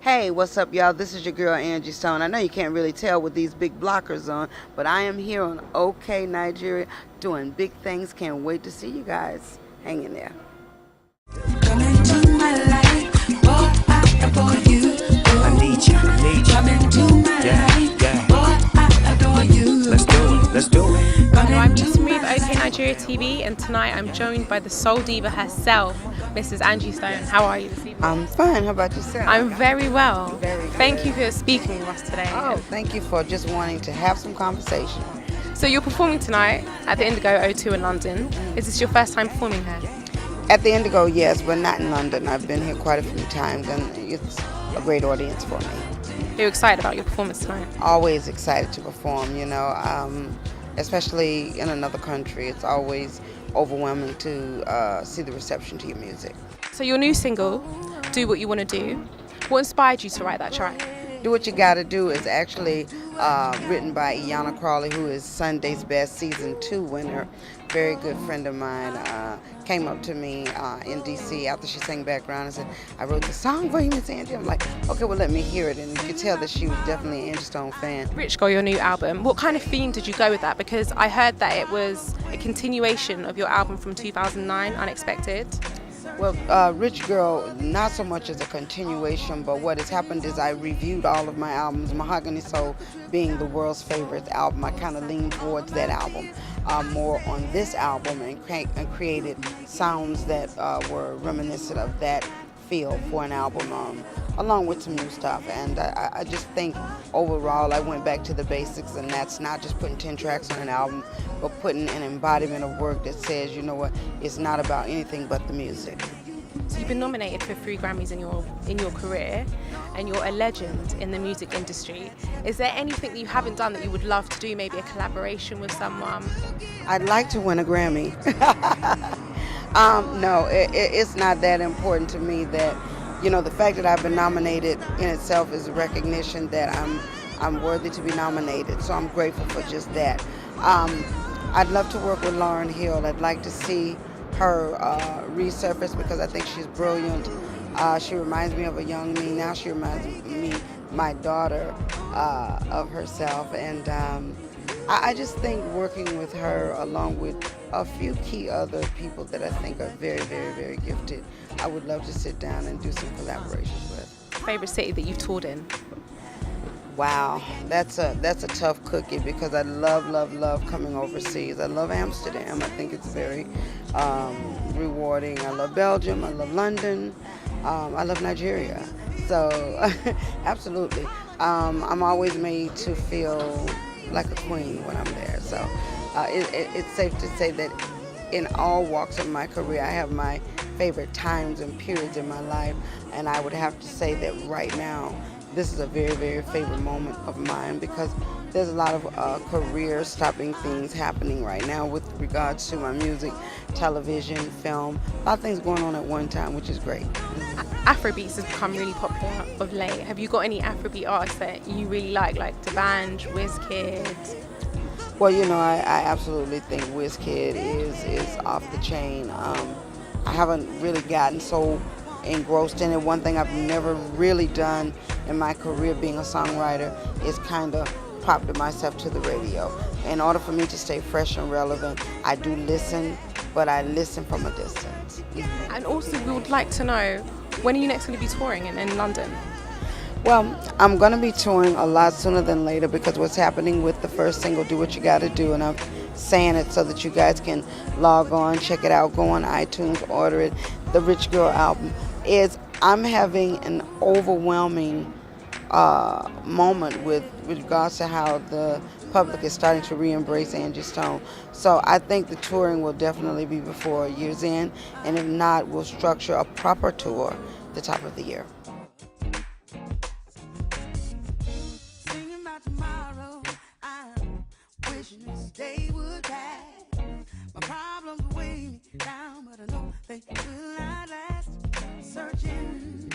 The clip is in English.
Hey, what's up, y'all? This is your girl, Angie Stone. I know you can't really tell with these big blockers on, but I am here on OK Nigeria doing big things. Can't wait to see you guys. Hang in there. Come into my life, boy, I adore you. I need you, I need you. Come into my life, boy, I adore you. Let's do it, let's do it. Hello, I'm Lisa Marie of OK Nigeria TV, and tonight I'm joined by the soul diva herself, Mrs. Angie Stone. How are you this evening? I'm fine. How about yourself? I'm very well. Very good. Thank you for speaking with us today. Oh, thank you for just wanting to have some conversation. So you're performing tonight at the Indigo O2 in London. Is this your first time performing here? At the Indigo, yes, but not in London. I've been here quite a few times, and it's a great audience for me. You're excited about your performance tonight? Always excited to perform, especially in another country. It's always overwhelming to see the reception to your music. So your new single, Do What You Want to Do, what inspired you to write that track? Do What You Gotta Do is actually written by Iana Crawley, who is Sunday's Best Season 2 winner. Very good friend of mine came up to me in D.C. after she sang background and said, I wrote the song for you, Miss Angie. I'm like, okay, well, let me hear it. And you could tell that she was definitely an Angie Stone fan. Rich Girl, your new album, what kind of theme did you go with that? Because I heard that it was a continuation of your album from 2009, Unexpected. Well, Rich Girl, not so much as a continuation, but what has happened is I reviewed all of my albums, Mahogany Soul being the world's favorite album. I kind of leaned towards that album more on this album and created sounds that were reminiscent of that feel for an album, along with some new stuff. And I just think overall I went back to the basics, and that's not just putting 10 tracks on an album, but putting an embodiment of work that says, you know what, it's not about anything but the music. So you've been nominated for 3 Grammys in your career, and you're a legend in the music industry. Is there anything that you haven't done that you would love to do, maybe a collaboration with someone? I'd like to win a Grammy. No, it's not that important to me. That, the fact that I've been nominated in itself is a recognition that I'm worthy to be nominated. So I'm grateful for just that. I'd love to work with Lauryn Hill. I'd like to see her resurface because I think she's brilliant. She reminds me of a young me. Now she reminds me, my daughter, of herself. And I just think working with her along with a few key other people that I think are very, very, very gifted, I would love to sit down and do some collaborations with. Favorite city that you've toured in? Wow, that's a tough cookie because I love coming overseas. I love Amsterdam. I think it's very rewarding. I love Belgium. I love London. I love Nigeria. So absolutely. I'm always made to feel like a queen when I'm there. So it's safe to say that in all walks of my career, I have my favorite times and periods in my life, and I would have to say that right now, this is a very, very favorite moment of mine because there's a lot of career-stopping things happening right now with regards to my music, television, film, a lot of things going on at one time, which is great. Afrobeats has become really popular of late. Have you got any Afrobeat artists that you really like Diva, Wizkid? Well, I absolutely think Wizkid is off the chain. I haven't really gotten so engrossed in it. One thing I've never really done in my career being a songwriter is kind of propped myself to the radio. In order for me to stay fresh and relevant, I do listen, but I listen from a distance. And also we would like to know, when are you next going to be touring in London? Well, I'm going to be touring a lot sooner than later because what's happening with the first single, Do What You Gotta Do, and I'm saying it so that you guys can log on, check it out, go on iTunes, order it, the Rich Girl album, is I'm having an overwhelming moment with regards to how the public is starting to re-embrace Angie Stone. So I think the touring will definitely be before year's end, and if not, we'll structure a proper tour at the top of the year. Thinking about tomorrow, I'm wishing this day would pass. My problems weigh me down, but I know they will not last. Searching